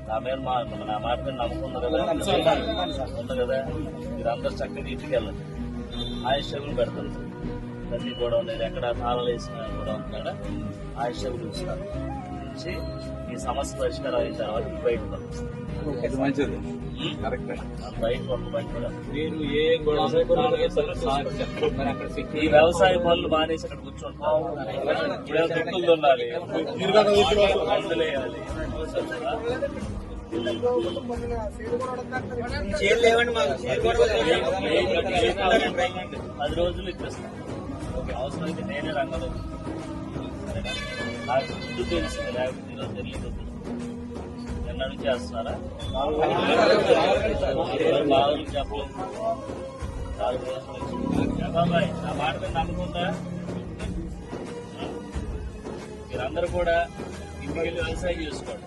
నా మీద నా మాట మీద నమ్మకం ఉంది కదా ఉంది కదా. మీరు అందరు చక్కగా ఇంటికి వెళ్ళండి. ఆయుష్యం పెడతాను ప్రతి కూడా నేను ఎక్కడ తాళాలు వేసిన కూడా ఉంటాడ ఆయుష్యం చూస్తాను నుంచి ఈ సమస్య పరిష్కారం అయిన తర్వాత బయట పంపిస్తాను. మంచిది బయట పంపబడి మీరు ఏ ఈ వ్యవసాయ పనులు మానేసి అక్కడ కూర్చుంటాం. దిక్కులు ఉండాలి, మందులు వేయాలి. 10 రోజులు ఇప్పిస్తాను. అవసరమైతే నేనే రంగంలో సరేనా. నాకు ముందు తెలిసింది, లేకపోతే ఈరోజు తెలియదు. నిన్న నుంచి చేస్తున్నారా? బాగుంది చెప్పలేదు. 4 రోజుల నుంచి బాబాయ్ నా మాట మీద నమ్ముకుందా? మీరందరూ కూడా ఇంటికి వెళ్ళి వ్యవసాయం చేసుకోండి.